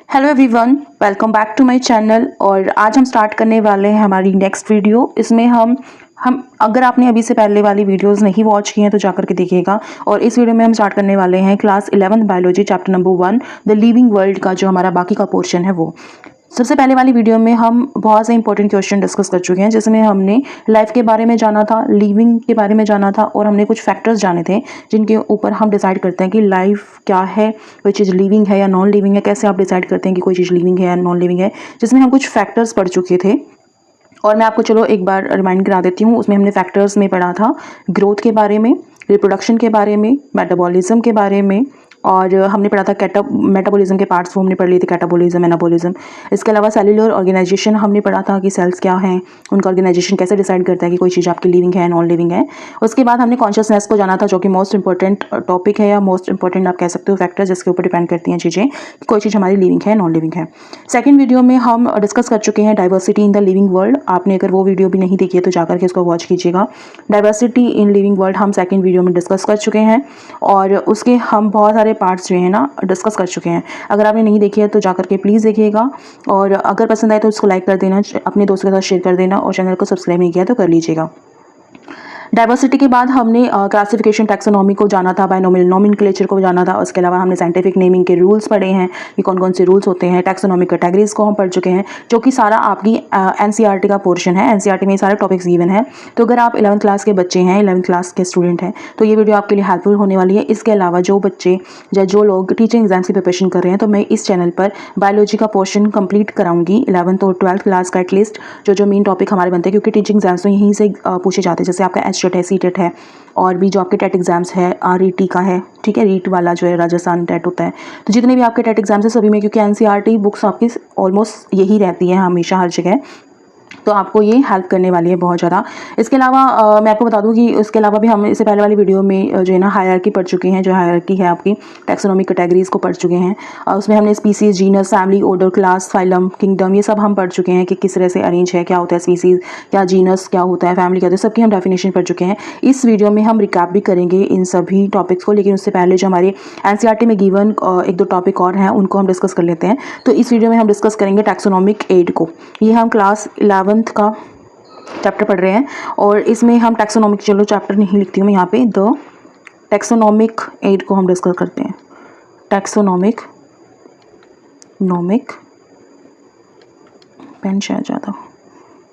Hello everyone, welcome back to my channel. और आज हम स्टार्ट करने वाले हैं हमारी नेक्स्ट वीडियो। इसमें हम अगर आपने अभी से पहले वाली वीडियोस नहीं वॉच की हैं तो जाकर के देखिएगा। और इस वीडियो में हम स्टार्ट करने वाले हैं class 11 biology chapter number 1 the living world का जो हमारा बाकी का पोर्शन है वो। सबसे पहले वाली वीडियो में हम बहुत से इंपॉर्टेंट क्वेश्चन डिस्कस कर चुके हैं, जिसमें हमने लाइफ के बारे में जाना था, लिविंग के बारे में जाना था और हमने कुछ फैक्टर्स जाने थे जिनके ऊपर हम डिसाइड करते हैं कि लाइफ क्या है, कोई चीज़ लिविंग है या नॉन लिविंग है, कैसे आप डिसाइड करते हैं कि कोई चीज़ लिविंग है या नॉन लिविंग है, जिसमें हम कुछ फैक्टर्स पढ़ चुके थे। और मैं आपको चलो एक बार रिमाइंड करा देती हूँ। उसमें हमने फैक्टर्स में पढ़ा था ग्रोथ के बारे में, रिप्रोडक्शन के बारे में, मेटाबॉलिज्म के बारे में, और हमने पढ़ा था मेटाबॉलिज्म के पार्ट्स वो हमने पढ़ लिए थे, कैटाबॉलिज्म, एनाबॉलिज्म। इसके अलावा सेलुलर ऑर्गेनाइजेशन हमने पढ़ा था कि सेल्स क्या हैं, उनका ऑर्गेनाइजेशन कैसे डिसाइड करता है कि कोई चीज़ आपकी लिविंग है नॉन लिविंग है। उसके बाद हमने कॉन्शियसनेस को जाना था, जो कि मोस्ट इंपॉर्टेंट टॉपिक है या मोस्ट इंपॉर्टेंट आप कह सकते हो फैक्टर, जिसके ऊपर डिपेंड करती हैं चीज़ें कि कोई चीज़ हमारी लिविंग है नॉन लिविंग है। सेकेंड वीडियो में हम डिस्कस कर चुके हैं diversity in the living world. आपने अगर वो वीडियो भी नहीं देखी है तो जाकर के इसको वॉच कीजिएगा। डाइवर्सिटी इन लिविंग वर्ल्ड हम सेकेंड वीडियो में डिस्कस कर चुके हैं और उसके हम बहुत सारे पार्ट्स जो हैं ना डिस्कस कर चुके हैं। अगर आपने नहीं देखी है तो जाकर के प्लीज़ देखिएगा, और अगर पसंद आए तो उसको लाइक कर देना, अपने दोस्तों के साथ शेयर कर देना, और चैनल को सब्सक्राइब नहीं किया तो कर लीजिएगा। डाइवर्सिटी के बाद हमने क्लासिफिकेशन टैक्सोनॉमी को जाना था, बायनोमियल नोमेनक्लेचर को जाना था। उसके अलावा हमने साइंटिफिक नेमिंग के रूल्स पढ़े हैं कि कौन कौन से रूल्स होते हैं। टैक्सोनॉमिक कैटेगरीज को हम पढ़ चुके हैं, जो कि सारा आपकी एनसीईआरटी का पोर्शन है। एनसीईआरटी में ये सारे टॉपिक्स गिवन है, तो अगर आप 11th क्लास के बच्चे हैं, 11th क्लास के स्टूडेंट हैं, तो ये वीडियो आपके लिए हेल्पफुल होने वाली है। इसके अलावा जो बच्चे या जो लोग टीचिंग एग्जाम्स की प्रिपरेशन कर रहे हैं, तो मैं इस चैनल पर बायोलॉजी का पोर्शन कंप्लीट कराऊंगी 11th और 12th क्लास का एटलीस्ट, जो मेन टॉपिक हमारे बनते हैं, क्योंकि टीचिंग एग्जाम्स तो यहीं से पूछे जाते हैं। जैसे आपका एचटेट है, सीटेट है, और भी जो आपके टेट एग्जाम्स है, आरईटी का है, ठीक है, रीट वाला जो है राजस्थान टेट होता है। तो जितने भी आपके टेट एग्जाम्स है सभी में, क्योंकि एनसीईआरटी बुक्स आपकी ऑलमोस्ट यही रहती है हमेशा हर जगह, तो आपको ये हेल्प करने वाली है बहुत ज़्यादा। इसके अलावा मैं आपको बता दूं कि इसके अलावा भी हम इससे पहले वाली वीडियो में जो है ना हायरार्की पढ़ चुके हैं। जो हायरार्की है आपकी टैक्सोनॉमिक कैटेगरीज को पढ़ चुके हैं। उसमें हमने species, genus, family, order, class, phylum, kingdom, ये सब हम पढ़ चुके हैं कि किस तरह से अरेंज है, क्या होता है स्पीसीज, क्या जीनस क्या होता है, फैमिली क्या होता है, सबकी हम डेफिनेशन पढ़ चुके हैं। इस वीडियो में हम रिकैप भी करेंगे इन सभी टॉपिक्स को, लेकिन उससे पहले जो हमारे एनसीईआरटी में गिवन एक दो टॉपिक और हैं उनको हम डिस्कस कर लेते हैं। तो इस वीडियो में हम डिस्कस करेंगे टैक्सोनॉमिक एड को। ये हम क्लास 11th का चैप्टर पढ़ रहे हैं, और इसमें हम टैक्सोनॉमिक, चलो चैप्टर नहीं लिखती हूँ मैं यहाँ पे, द टैक्सोनॉमिक एड को हम डिस्कस करते हैं। टैक्सोनॉमिक पेन शायद ज़्यादा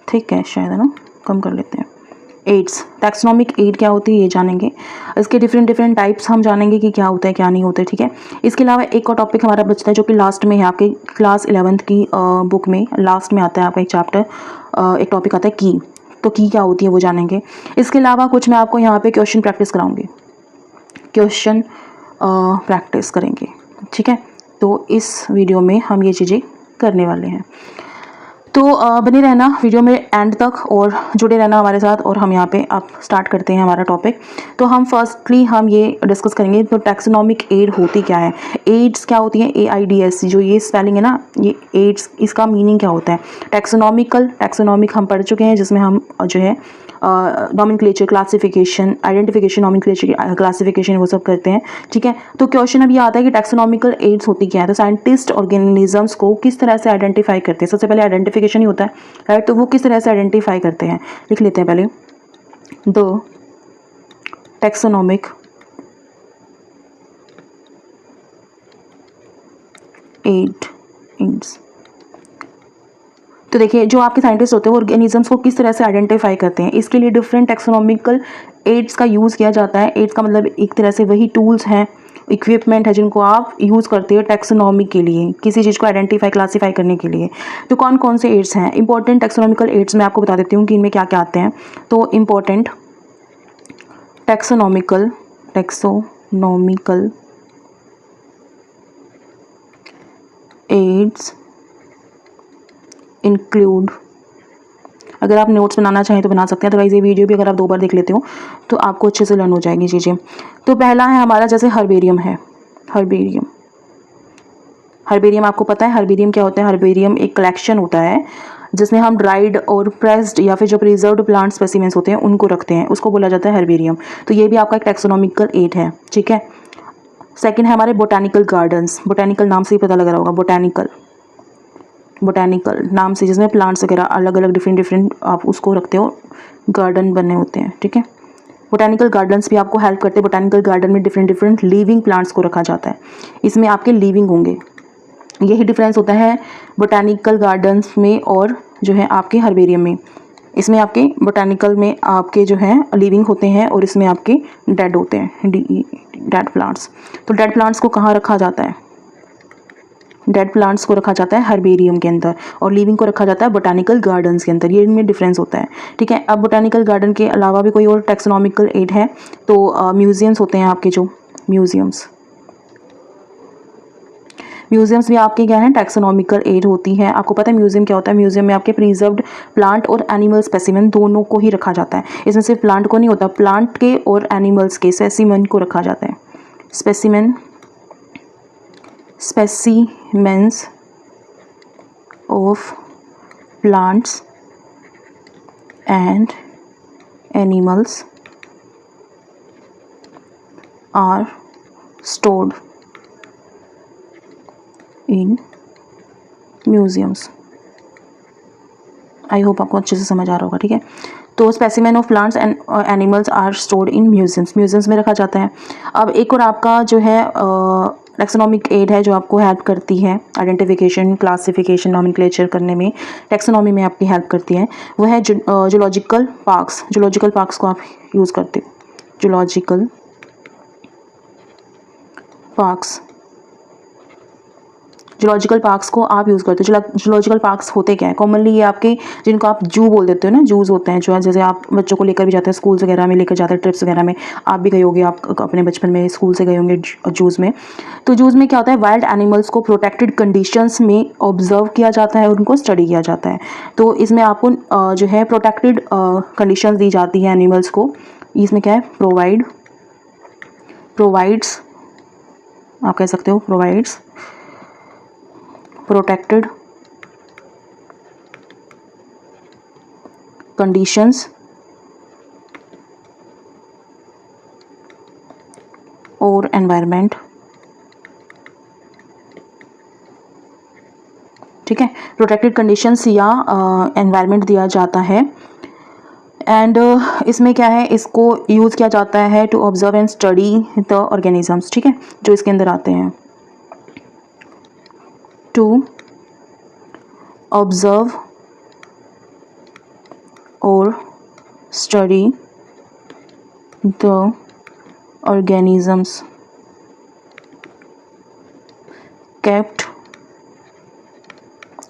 ठीक है, शायद है ना, कम कर लेते हैं। एड्स, टैक्सोनॉमिक एड क्या होती है ये जानेंगे। इसके डिफरेंट टाइप्स हम जानेंगे कि क्या होता है क्या नहीं होता है, ठीक है। इसके अलावा एक और टॉपिक हमारा बचता है जो कि लास्ट में है, आपके क्लास 11th की बुक में लास्ट में आता है आपका एक चैप्टर, एक टॉपिक आता है की। तो की क्या होती है वो जानेंगे। इसके अलावा कुछ मैं आपको यहाँ पे क्वेश्चन प्रैक्टिस कराऊंगी, क्वेश्चन प्रैक्टिस करेंगे, ठीक है। तो इस वीडियो में हम ये चीज़ें करने वाले हैं, तो बने रहना वीडियो में एंड तक और जुड़े रहना हमारे साथ। और हम यहाँ पे अब स्टार्ट करते हैं हमारा टॉपिक। तो हम फर्स्टली हम ये डिस्कस करेंगे तो टैक्सोनॉमिक एड होती क्या है। एड्स क्या होती है, AIDS, जो ये स्पेलिंग है ना, ये एड्स, इसका मीनिंग क्या होता है। टैक्सोनॉमिक हम पढ़ चुके हैं, जिसमें हम जो है nomenclature, classification, identification, nomenclature, classification वो सब करते हैं, ठीक है। तो क्वेश्चन अभी आता है कि टैक्सोनॉमिकल एड्स होती क्या है। तो साइंटिस्ट ऑर्गेनिजम्स को किस तरह से आइडेंटिफाई करते हैं। सबसे पहले आइडेंटिफिकेशन ही होता है, राइट। तो वो किस तरह से आइडेंटिफाई करते हैं, लिख लेते हैं पहले। The taxonomic aids. तो देखिए, जो आपके साइंटिस्ट होते हैं वो ऑर्गेनिजम्स को किस तरह से आइडेंटिफाई करते हैं, इसके लिए डिफरेंट टैक्सोनॉमिकल एड्स का यूज़ किया जाता है। एड्स का मतलब एक तरह से वही टूल्स हैं, इक्विपमेंट है जिनको आप यूज़ करते हो टैक्सोनॉमी के लिए, किसी चीज़ को आइडेंटिफाई, क्लासीफाई करने के लिए। तो कौन कौन से एड्स हैं इंपॉर्टेंट टैक्सोनॉमिकल एड्स, मैं आपको बता देती हूँ कि इनमें क्या क्या आते हैं। तो इंपॉर्टेंट टैक्सोनॉमिकल एड्स इंक्लूड, अगर आप नोट्स बनाना चाहें तो बना सकते हैं, अदरवाइज ये वीडियो भी अगर आप 2 बार देख लेते हो तो आपको अच्छे से लर्न हो जाएगी चीज़ें। तो पहला है हमारा, जैसे हर्बेरियम है। हर्बेरियम आपको पता है हर्बेरियम क्या होता है। हर्बेरियम एक कलेक्शन होता है जिसमें हम ड्राइड और प्रेस्ड या फिर जो प्रिजर्व्ड प्लांट स्पेसिमेंस होते हैं उनको रखते हैं, उसको बोला जाता है हर्बेरियम। तो ये भी आपका एक टैक्सोनॉमिकल एड है, ठीक है। सेकंड है हमारे बोटैनिकल गार्डन्स। बोटैनिकल नाम से ही पता लग रहा होगा, बोटैनिकल बोटानिकल नाम से, जिसमें प्लांट्स वगैरह अलग अलग डिफरेंट आप उसको रखते हो, गार्डन बने होते हैं, ठीक है। बोटानिकल गार्डन्स भी आपको हेल्प करते हैं। बोटानिकल गार्डन में डिफरेंट लिविंग प्लांट्स को रखा जाता है, इसमें आपके लिविंग होंगे। यही डिफरेंस होता है बोटानिकल गार्डन्स में और जो है आपके हर्बेरियम में। इसमें आपके बोटानिकल में आपके जो है लिविंग होते हैं और इसमें आपके डेड होते हैं, डेड प्लांट्स। तो डेड प्लांट्स को कहाँ रखा जाता है? डेड प्लांट्स को रखा जाता है हर्बेरियम के अंदर और लिविंग को रखा जाता है बोटानिकल गार्डन्स के अंदर। ये इनमें डिफरेंस होता है, ठीक है। अब बोटानिकल गार्डन के अलावा भी कोई और टैक्सोनॉमिकल एड है तो म्यूजियम्स होते हैं आपके, जो म्यूजियम्स भी आपके क्या हैं, टैक्सोनॉमिकल एड होती है। आपको पता है म्यूजियम क्या होता है? म्यूजियम में आपके प्रिजर्व्ड प्लांट और एनिमल स्पेसिमेन दोनों को ही रखा जाता है। इसमें सिर्फ प्लांट को नहीं होता, प्लांट के और एनिमल्स के स्पेसिमेन को रखा जाता है। Specimens of plants and animals are stored in museums. I hope आपको अच्छे से समझ आ रहा होगा, ठीक है। तो specimen of plants and animals are stored in museums में रखा जाता है। अब एक और आपका जो है टैक्सोनॉमिक एड है जो आपको हेल्प करती है आइडेंटिफिकेशन, क्लासिफिकेशन, नॉमेनक्लेचर करने में, टैक्सोनॉमी में आपकी हेल्प करती है। वो है जूलॉजिकल पार्क्स। जूलॉजिकल पार्क्स को आप यूज़ करते हो। जूलॉजिकल पार्क्स को आप यूज़ करते हो। जूलॉजिकल पार्क्स होते क्या है? कॉमनली ये आपके, जिनको आप जू बोल देते हो ना, जूज होते हैं जो है, जैसे आप बच्चों को लेकर भी जाते हैं स्कूल्स वगैरह में, लेकर जाते हैं ट्रिप्स वगैरह में। आप भी गए होंगे, आप अपने बचपन में स्कूल से गए होंगे जूज़ में। तो जूज़ में क्या होता है, वाइल्ड एनिमल्स को प्रोटेक्टेड कंडीशंस में ऑब्जर्व किया जाता है और उनको स्टडी किया जाता है। तो इसमें आपको जो है प्रोटेक्टेड कंडीशंस दी जाती है एनिमल्स को। इसमें क्या है, प्रोवाइड्स, आप कह सकते हो प्रोवाइड्स प्रोटेक्टेड कंडीशंस और एनवायरनमेंट, ठीक है। प्रोटेक्टेड कंडीशंस या एनवायरनमेंट दिया जाता है। एंड इसमें क्या है, इसको यूज़ किया जाता है to observe and study the organisms, ठीक है, जो इसके अंदर आते हैं। टू ऑब्जर्व और study the organisms kept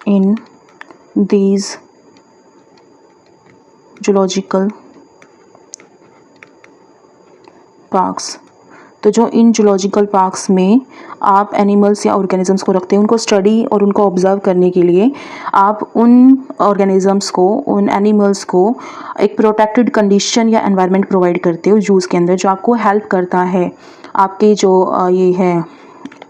in these zoological parks। तो जो इन जूलॉजिकल पार्क्स में आप एनिमल्स या ऑर्गेनिजम्स को रखते हैं, उनको स्टडी और उनको ऑब्जर्व करने के लिए आप उन ऑर्गेनिजम्स को, उन एनिमल्स को एक प्रोटेक्टेड कंडीशन या एनवायरनमेंट प्रोवाइड करते हो जूस के अंदर, जो आपको हेल्प करता है आपके जो ये है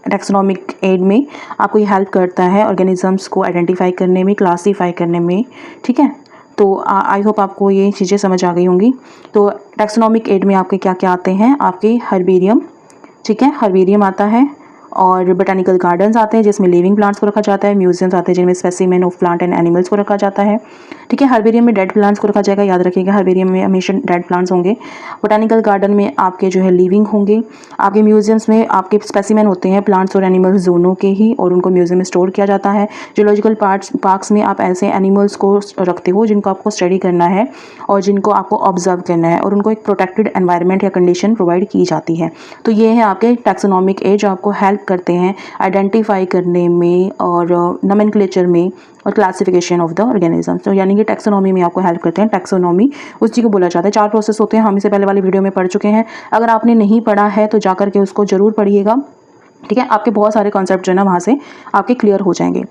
टैक्सोनॉमिक एड में, आपको ये हेल्प करता है ऑर्गेनिजम्स को आइडेंटिफाई करने में, क्लासीफाई करने में, ठीक है। तो आई होप आपको ये चीज़ें समझ आ गई होंगी। तो टैक्सोनॉमिक एड में आपके क्या क्या आते हैं, आपके हर्बेरियम, ठीक है, हर्बेरियम आता है, और बोटानिकल गार्डन्स आते हैं जिसमें लिविंग प्लांट्स को रखा जाता है, म्यूजियम्स आते हैं जिनमें specimen of plant and animals को रखा जाता है, ठीक है। हर्बेरियम में डेड प्लांट्स को रखा जाएगा, याद रखिएगा हर्बेरियम में हमेशा डेड प्लांट्स होंगे। बोटानिकल गार्डन में आपके जो है लिविंग होंगे। आपके म्यूजियम्स में आपके स्पेसिमेन होते हैं प्लांट्स और एनिमल्स दोनों के ही, और उनको म्यूजियम में स्टोर किया जाता है। जूलॉजिकल पार्क्स में आप ऐसे एनिमल्स को रखते हो जिनको आपको स्टडी करना है और जिनको आपको ऑब्जर्व करना है, और उनको एक प्रोटेक्टेड एनवायरनमेंट या कंडीशन प्रोवाइड की जाती है। तो ये है आपके टैक्सोनॉमिक एड जो आपको हेल्प करते हैं आइडेंटिफाई करने में और नोमेनक्लेचर में और क्लासिफिकेशन ऑफ द ऑर्गेनिजम्स। तो यानी कि टैक्सोनॉमी में आपको हेल्प करते हैं। टैक्सोनॉमी उस चीज़ को बोला जाता है। 4 प्रोसेस होते हैं, हम इसे पहले वाली वीडियो में पढ़ चुके हैं। अगर आपने नहीं पढ़ा है तो जाकर के उसको ज़रूर पढ़िएगा, ठीक है। आपके बहुत सारे कॉन्सेप्ट जो है ना वहाँ से आपके क्लियर हो जाएंगे।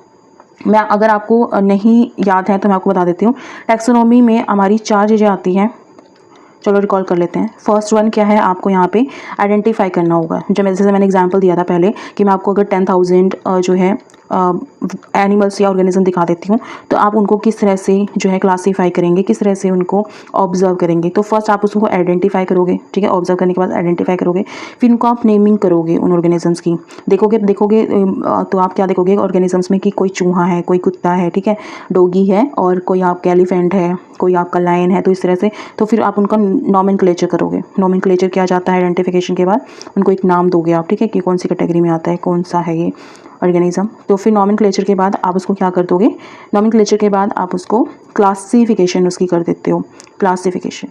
मैं अगर आपको नहीं याद है तो मैं आपको बता देती हूँ। टैक्सोनॉमी में हमारी 4 चीज़ें आती हैं, चलो रिकॉल कर लेते हैं। फर्स्ट वन क्या है, आपको यहाँ पे आइडेंटिफाई करना होगा। जैसे मैंने एग्जांपल दिया था पहले कि मैं आपको अगर 10,000 जो है एनिमल्स या ऑर्गेनिज्म दिखा देती हूँ, तो आप उनको किस तरह से जो है क्लासीफाई करेंगे, किस तरह से उनको ऑब्जर्व करेंगे। तो फर्स्ट आप उसको आइडेंटिफाई करोगे, ठीक है, ऑब्जर्व करने के बाद आइडेंटिफाई करोगे, फिर उनको आप नेमिंग करोगे उन ऑर्गेनिजम्स की। देखोगे तो आप क्या देखोगे ऑर्गेनिजम्स में कि कोई चूहा है, कोई कुत्ता है, ठीक है, डॉगी है, और कोई आपका एलिफेंट है, कोई आपका लायन है। तो इस तरह से तो फिर आप उनका नॉमेनक्लेचर करोगे। नॉमेनक्लेचर किया जाता है आइडेंटिफिकेशन के बाद, उनको एक नाम दोगे आप, ठीक है, कि कौन सी कैटेगरी में आता है, कौन सा है ये ऑर्गेनिज्म। तो फिर नॉमेनक्लेचर के बाद आप उसको क्या कर दोगे, नॉमेनक्लेचर के बाद आप उसको क्लासिफिकेशन उसकी कर देते हो। क्लासिफिकेशन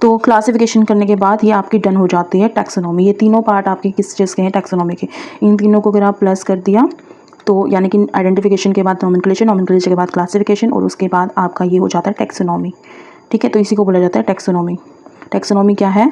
तो क्लासिफिकेशन करने के बाद ये आपकी डन हो जाती है टैक्सोनॉमी। ये तीनों पार्ट आपके किस चीज़ के हैं, टैक्सोनॉमी के। इन तीनों को अगर आप प्लस कर दिया तो यानी कि आइडेंटिफिकेशन के बाद नॉमेनक्लेचर, नॉमेनक्लेचर के बाद क्लासिफिकेशन, और उसके बाद आपका ये हो जाता है टैक्सोनॉमी, ठीक है। तो इसी को बोला जाता है टैक्सोनॉमी। टैक्सोनॉमी क्या है,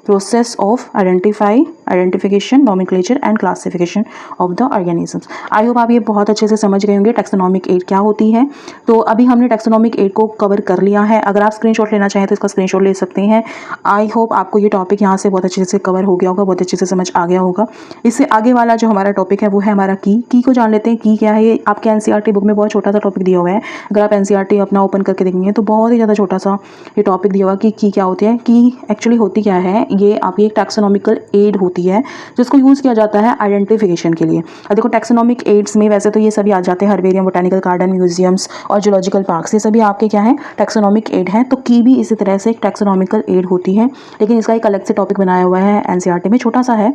process of identification, nomenclature and classification of the organisms. I hope आप ये बहुत अच्छे से समझ गए होंगे टैक्सोनॉमिक एड क्या होती है। तो अभी हमने टैक्सोनॉमिक एड को कवर कर लिया है। अगर आप स्क्रीनशॉट लेना चाहें तो इसका स्क्रीनशॉट ले सकते हैं। आई होप आपको ये टॉपिक यहाँ से बहुत अच्छे से कवर हो गया होगा, बहुत अच्छे से समझ आ गया होगा। इससे आगे वाला जो हमारा टॉपिक है वो है हमारा की को जान लेते हैं। की क्या है, ये आपके एनसीईआरटी बुक में बहुत छोटा सा टॉपिक दिया हुआ है। अगर आप एनसीईआरटी अपना ओपन करके देखेंगे तो बहुत ही ज़्यादा छोटा सा ये टॉपिक दिया हुआ कि की क्या होती है। की एक्चुअली होती क्या है, ये आपकी एक टैक्सोनॉमिकल एड होती है जिसको यूज़ किया जाता है आइडेंटिफिकेशन के लिए। और देखो टैक्सोनॉमिक एड्स में वैसे तो ये सभी आ जाते हैं, हर्बेरियम, बोटानिकल गार्डन, म्यूजियम्स और जूलॉजिकल पार्क्स, ये सभी आपके क्या है, टैक्सोनॉमिक एड हैं। तो की भी इसी तरह से एक टैक्सोनॉमिकल एड होती है, लेकिन इसका एक अलग से टॉपिक बनाया हुआ है एनसीईआरटी में, छोटा सा है,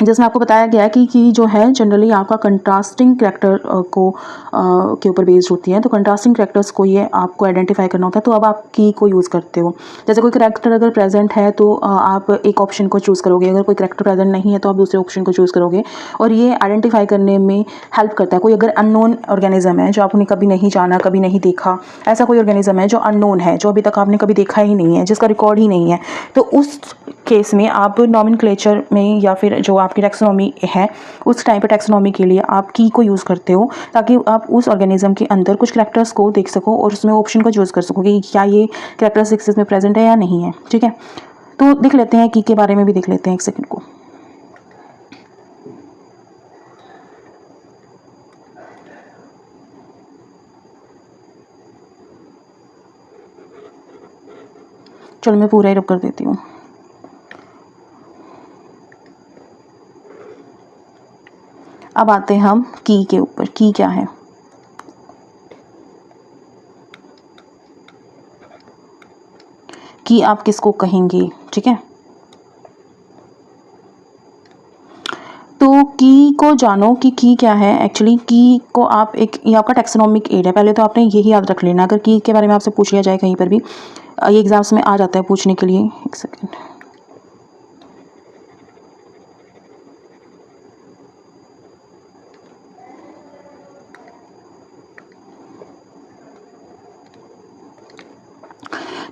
जिसमें आपको बताया गया है कि जो है जनरली आपका कंट्रास्टिंग कैरेक्टर के ऊपर बेस्ड होती है। तो कंट्रास्टिंग कैरेक्टर्स को ये आपको आइडेंटिफाई करना होता है, तो अब आप की को यूज़ करते हो। जैसे कोई कैरेक्टर अगर प्रेजेंट है तो आप एक ऑप्शन को चूज़ करोगे, अगर कोई कैरेक्टर प्रेजेंट नहीं है तो आप दूसरे ऑप्शन को चूज़ करोगे, और ये आइडेंटिफाई करने में हेल्प करता है। कोई अगर अननोन ऑर्गेनिज्म है जो आपने कभी नहीं जाना, कभी नहीं देखा, ऐसा कोई ऑर्गेनिज्म है जो अननोन है, जो अभी तक आपने कभी देखा ही नहीं है, जिसका रिकॉर्ड ही नहीं है, तो उस केस में आप नॉमेनक्लेचर में या फिर जो आपकी टैक्सोनॉमी है उस टाइम पे टैक्सोनॉमी के लिए आप की को यूज़ करते हो, ताकि आप उस ऑर्गेनिज्म के अंदर कुछ कैरेक्टर्स को देख सको और उसमें ऑप्शन को चूज़ कर सको कि क्या ये कैरेक्टरिस्टिक्स इसमें प्रेजेंट है या नहीं है, ठीक है। तो देख लेते हैं की के बारे में भी, देख लेते हैं एक सेकंड को। चलो मैं पूरा ही रब कर देती हूँ। अब आते हैं हम की के ऊपर। की क्या है, की आप किसको कहेंगे, ठीक है। तो की को जानो कि की क्या है। एक्चुअली की को आप एक, ये आपका टैक्सोनॉमिक एड है, पहले तो आपने यही याद रख लेना। अगर की के बारे में आपसे पूछ लिया जाए कहीं पर भी, ये एग्जाम्स में आ जाता है पूछने के लिए। एक सेकेंड,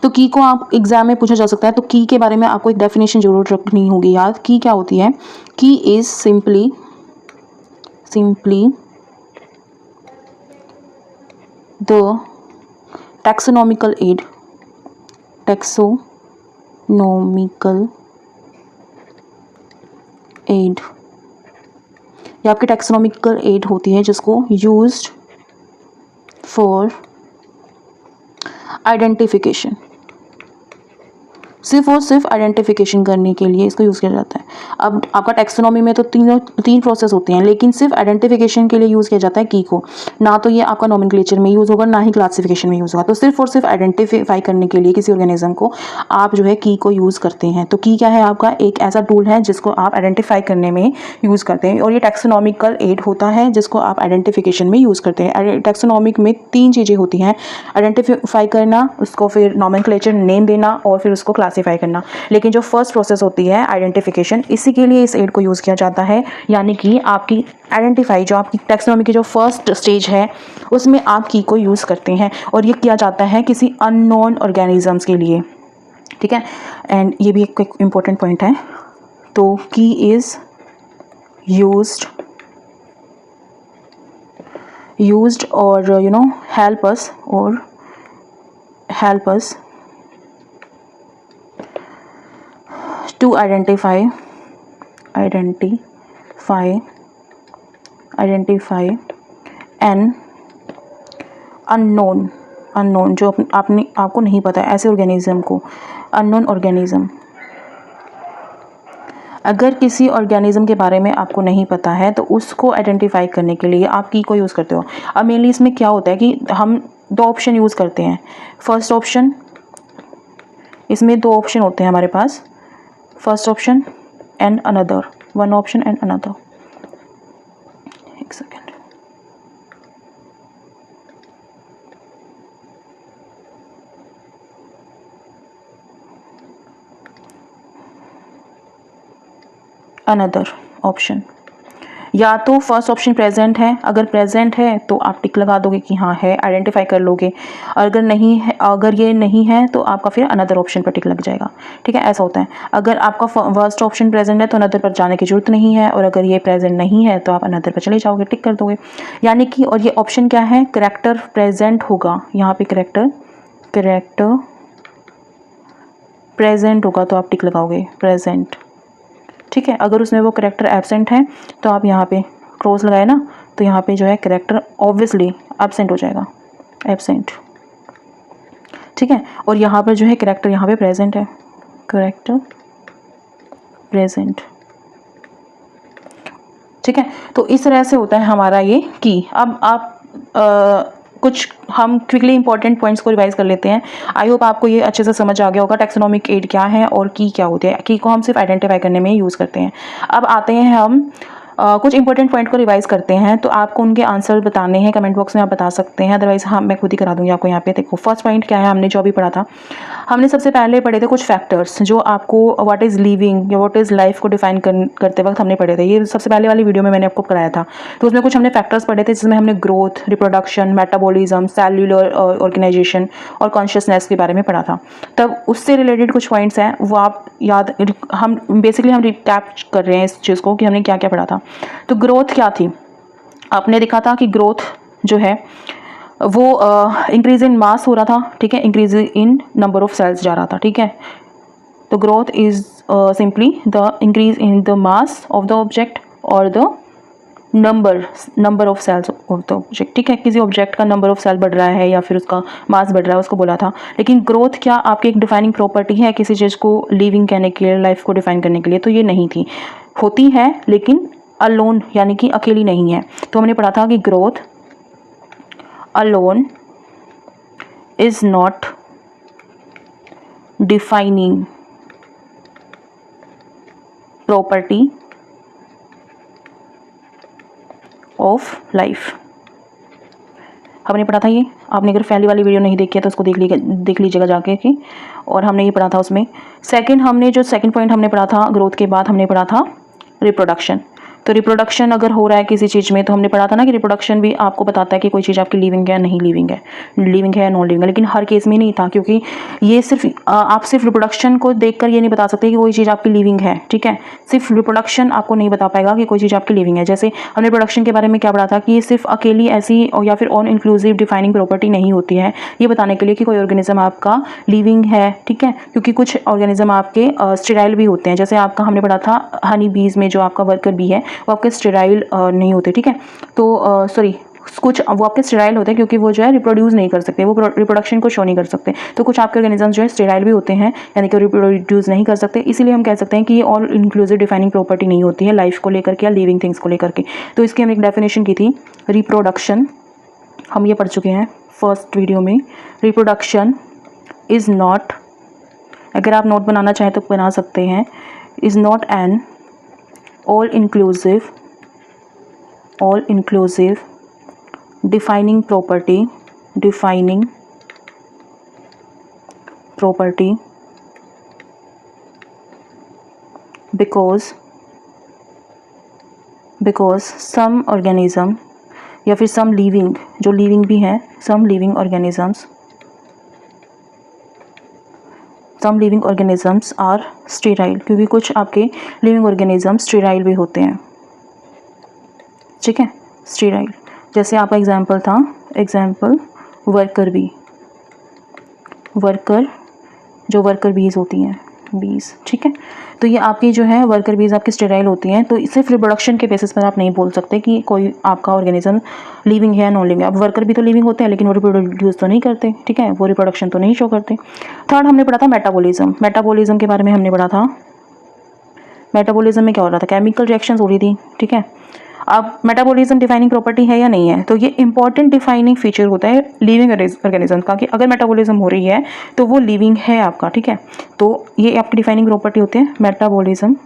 तो की को आप एग्जाम में पूछा जा सकता है। तो की के बारे में आपको एक डेफिनेशन जरूर रखनी होगी याद। की क्या होती है, key is simply the taxonomical aid, taxonomical aid, ये आपकी टैक्सोनॉमिकल एड होती है जिसको यूज्ड फॉर आइडेंटिफिकेशन, सिर्फ और सिर्फ आइडेंटिफिकेशन करने के लिए इसको यूज़ किया जाता है। अब आपका टैक्सोनॉमी में तो तीन प्रोसेस होते हैं, लेकिन सिर्फ आइडेंटिफिकेशन के लिए यूज़ किया जाता है की को। ना तो ये आपका नॉमेनक्लेचर में यूज़ होगा, ना ही क्लासिफिकेशन में यूज़ होगा। तो सिर्फ और सिर्फ आइडेंटिफाई करने के लिए किसी ऑर्गेनिज्म को आप जो है की को यूज़ करते हैं। तो की क्या है, आपका एक ऐसा टूल है जिसको आप आइडेंटिफाई करने में यूज़ करते हैं, और ये टैक्सोनॉमिकल एड होता है जिसको आप आइडेंटिफिकेशन में यूज़ करते हैं। टैक्सोनॉमिक में तीन चीज़ें होती हैं, आइडेंटिफाई करना, उसको फिर नॉमेनक्लेचर नेम देना, और फिर उसको क्लासीफाई करना। लेकिन जो फर्स्ट प्रोसेस होती है आइडेंटिफिकेशन, इसी के लिए इस एड को यूज़ किया जाता है। यानी कि आपकी आइडेंटिफाई, जो आपकी टैक्सोनॉमी की जो फर्स्ट स्टेज है उसमें आप की को यूज़ करते हैं, और ये किया जाता है किसी अननोन ऑर्गेनिजम्स के लिए, ठीक है। एंड ये भी एक इम्पोर्टेंट पॉइंट है। तो की इज़ यूज्ड और help us to identify identify an unknown जो आपको नहीं पता है ऐसे ऑर्गेनिज्म को, अननोन ऑर्गेनिज्म। अगर किसी ऑर्गेनिज्म के बारे में आपको नहीं पता है तो उसको आइडेंटिफाई करने के लिए आप की को यूज़ करते हो। अब मेनली इसमें क्या होता है कि हम 2 ऑप्शन यूज़ करते हैं। फर्स्ट ऑप्शन, इसमें 2 ऑप्शन होते हैं हमारे पास, first option and another, 1 option and another. एक सेकेंड, अनदर ऑप्शन। या तो फर्स्ट ऑप्शन प्रेजेंट है, अगर प्रेजेंट है तो आप टिक लगा दोगे कि हाँ है, आइडेंटिफाई कर लोगे। अगर नहीं है, अगर ये नहीं है तो आपका फिर अनदर ऑप्शन पर टिक लग जाएगा। ठीक है, ऐसा होता है। अगर आपका फर्स्ट ऑप्शन प्रेजेंट है तो अनदर पर जाने की जरूरत नहीं है, और अगर ये प्रेजेंट नहीं है तो आप अनदर पर चले जाओगे, टिक कर दोगे। यानी कि, और ये ऑप्शन क्या है, करेक्टर प्रेजेंट होगा यहाँ पे, करेक्टर प्रेजेंट होगा तो आप टिक लगाओगे, प्रेजेंट। ठीक है, अगर उसमें वो करेक्टर एब्सेंट है तो आप यहाँ पे क्रॉस लगाए ना, तो यहाँ पे जो है करेक्टर ऑब्वियसली एब्सेंट हो जाएगा, एब्सेंट। ठीक है, और यहाँ पर जो है करेक्टर यहाँ पे प्रेजेंट है, करेक्टर प्रेजेंट। ठीक है, तो इस तरह से होता है हमारा ये की। अब आप कुछ हम क्विकली इंपॉर्टेंट पॉइंट्स को रिवाइज कर लेते हैं। आई होप आपको ये अच्छे से समझ आ गया होगा टैक्सोनॉमिक एड क्या है और की क्या होती है। की को हम सिर्फ आइडेंटिफाई करने में यूज़ करते हैं। अब आते हैं हम कुछ इंपॉर्टेंट पॉइंट को रिवाइज करते हैं, तो आपको उनके आंसर बताने हैं, कमेंट बॉक्स में आप बता सकते हैं, अदरवाइज हाँ मैं खुद ही करा दूंगी आपको। यहाँ पे देखो फर्स्ट पॉइंट क्या है, हमने जो अभी पढ़ा था, हमने सबसे पहले पढ़े थे कुछ फैक्टर्स जो आपको व्हाट इज़ लिविंग या व्हाट इज़ लाइफ को डिफाइन करते वक्त हमने पढ़े थे। ये सबसे पहले वाली वीडियो में मैंने आपको कराया था। तो उसमें कुछ हमने फैक्टर्स पढ़े थे जिसमें हमने growth, reproduction, metabolism, cellular organisation और कॉन्शियसनेस के बारे में पढ़ा था। तब उससे रिलेटेड कुछ पॉइंट्स हैं वो आप याद, हम रिकैप कर रहे हैं इस चीज़ को कि हमने क्या क्या पढ़ा था। तो ग्रोथ क्या थी, आपने देखा था कि ग्रोथ जो है वो इंक्रीज इन मास हो रहा था। ठीक है, increase in number of cells जा रहा था। ठीक है, तो growth is simply the increase in the mass of the object और the number of cells of the object. ठीक है, किसी ऑब्जेक्ट का नंबर ऑफ सेल बढ़ रहा है या फिर उसका मास बढ़ रहा है, उसको बोला था। लेकिन ग्रोथ क्या आपकी एक डिफाइनिंग प्रॉपर्टी है किसी चीज़ को लिविंग कहने के लिए, लाइफ को डिफाइन करने के लिए? तो ये नहीं थी, होती है लेकिन अलोन यानी कि अकेली नहीं है। तो हमने पढ़ा था कि growth alone is not defining property of life. हमने पढ़ा था ये, आपने अगर पहली वाली वीडियो नहीं देखी है तो उसको देख लीजिएगा जाके कि, और हमने ये पढ़ा था उसमें। सेकंड पॉइंट हमने पढ़ा था ग्रोथ के बाद, हमने पढ़ा था रिप्रोडक्शन। तो रिप्रोडक्शन अगर हो रहा है किसी चीज़ में, तो हमने पढ़ा था ना कि रिप्रोडक्शन भी आपको बताता है कि कोई चीज़ आपकी लिविंग है नहीं लिविंग है, लिविंग है नॉन लिविंग है। लेकिन हर केस में नहीं था, क्योंकि ये सिर्फ आप सिर्फ रिप्रोडक्शन को देखकर ये नहीं बता सकते कि कोई चीज़ आपकी लिविंग है। ठीक है, सिर्फ रिप्रोडक्शन आपको नहीं बता पाएगा कि कोई चीज़ आपकी लिविंग है। जैसे हमने प्रोडक्शन के बारे में क्या पढ़ा था कि ये सिर्फ अकेली ऐसी या फिर ऑन इंक्लूसिव डिफाइनिंग प्रॉपर्टी नहीं होती है ये बताने के लिए कि कोई ऑर्गेनिज्म आपका लिविंग है। ठीक है, क्योंकि कुछ ऑर्गेनिज्म आपके स्टेराइल भी होते हैं। जैसे आपका हमने पढ़ा था हनी बीज में जो आपका वर्कर बी है वो आपके स्टेराइल नहीं होते। ठीक है, तो सॉरी, कुछ वो आपके स्टेराइल होते हैं क्योंकि वो जो है रिप्रोड्यूस नहीं कर सकते, वो रिप्रोडक्शन को शो नहीं कर सकते। तो कुछ आपके ऑर्गेनिज्म जो है स्टेराइल भी होते हैं, यानी कि रिप्रोड्यूस नहीं कर सकते। इसीलिए हम कह सकते हैं कि ये ऑल इंक्लूसिव डिफाइनिंग प्रॉपर्टी नहीं होती है लाइफ को लेकर के या लिविंग थिंग्स को लेकर के। तो इसकी हमने एक डेफिनेशन की थी, रिप्रोडक्शन, हम ये पढ़ चुके हैं फर्स्ट वीडियो में। रिप्रोडक्शन इज़ नॉट, अगर आप नोट बनाना चाहें तो बना सकते हैं, is not an all inclusive defining property because some organism या फिर some living, जो living भी हैं, some living organisms are sterile, क्योंकि कुछ आपके लिविंग ऑर्गेनिज्म स्टेराइल भी होते हैं। ठीक है, स्टेराइल, जैसे आपका एग्जांपल था, एग्जांपल वर्कर बी, वर्कर जो वर्कर बीज होती हैं, बीज, ठीक है। तो ये आपकी जो है वर्कर बीज आपकी स्टेराइल होती हैं। तो सिर्फ रिप्रोडक्शन के बेसिस पर आप नहीं बोल सकते कि कोई आपका ऑर्गेनिज्म लिविंग है या नॉन लिविंग है। अब वर्कर भी तो लिविंग होते हैं लेकिन वो रिप्रोड्यूस तो नहीं करते, ठीक है, वो रिप्रोडक्शन तो नहीं शो करते। थर्ड हमने पढ़ा था मेटाबॉलिज्म। मेटाबॉलिज्म के बारे में हमने पढ़ा था। मेटाबॉलिज्म में क्या हो रहा था, केमिकल रिएक्शंस हो रही थी, ठीक है। अब मेटाबॉलिज्म डिफाइनिंग प्रॉपर्टी है या नहीं है, तो ये इंपॉर्टेंट डिफाइनिंग फीचर होता है लिविंग ऑर्गेनिज्म का कि अगर मेटाबॉलिज्म हो रही है तो वो लिविंग है आपका, ठीक है। तो ये आपकी डिफाइनिंग प्रॉपर्टी होती है metabolism.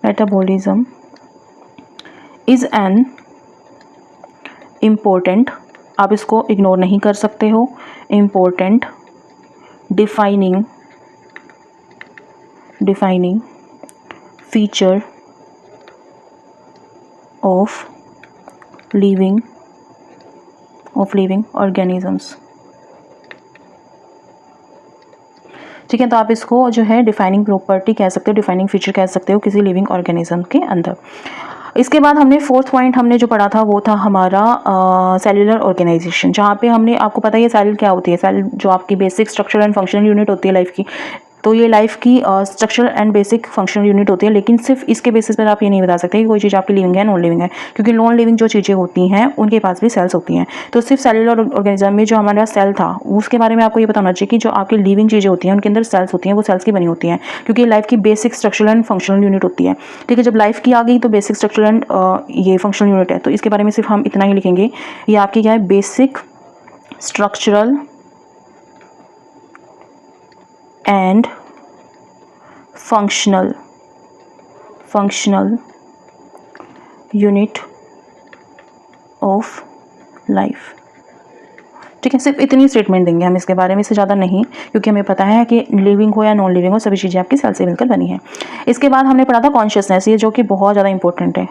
Metabolism is an important, आप इसको इग्नोर नहीं कर सकते हो, important defining feature of living organisms, ठीक है। तो आप इसको जो है डिफाइनिंग प्रॉपर्टी कह सकते हो, डिफाइनिंग फीचर कह सकते हो किसी लिविंग ऑर्गेनिज्म के अंदर। इसके बाद हमने फोर्थ पॉइंट हमने जो पढ़ा था वो था हमारा सेल्यूलर ऑर्गेनाइजेशन, जहाँ पे हमने, आपको पता है ये सेल क्या होती है, सेल जो आपकी basic structural and functional unit होती है लाइफ की। तो ये लाइफ की structural and basic functional unit होती है, लेकिन सिर्फ इसके बेसिस पर आप ये नहीं बता सकते कि कोई चीज़ आपकी लिविंग है नॉन लिविंग है, क्योंकि नॉन लिविंग जो चीज़ें होती हैं उनके पास भी सेल्स होती हैं। तो सिर्फ सेल्यूलर ऑर्गेनिज्म में जो हमारा सेल था उसके बारे में आपको ये पता होना चाहिए कि जो आपकी लिविंग चीज़ें होती हैं उनके अंदर सेल्स होती हैं, वो सेल्स की बनी होती हैं, क्योंकि लाइफ की basic structural and functional unit होती है, ठीक है। जब लाइफ की आ गई तो बेसिक स्ट्रक्चरल एंड ये फंक्शनल यूनिट है, तो इसके बारे में सिर्फ हम इतना ही लिखेंगे, ये आपकी क्या है, basic structural and functional unit of life, ठीक है। सिर्फ इतनी स्टेटमेंट देंगे हम इसके बारे में, इससे ज़्यादा नहीं, क्योंकि हमें पता है कि लिविंग हो या नॉन लिविंग हो सभी चीज़ें आपकी सेल से मिलकर बनी है। इसके बाद हमने पढ़ा था कॉन्शियसनेस, ये जो कि बहुत ज़्यादा इंपॉर्टेंट है।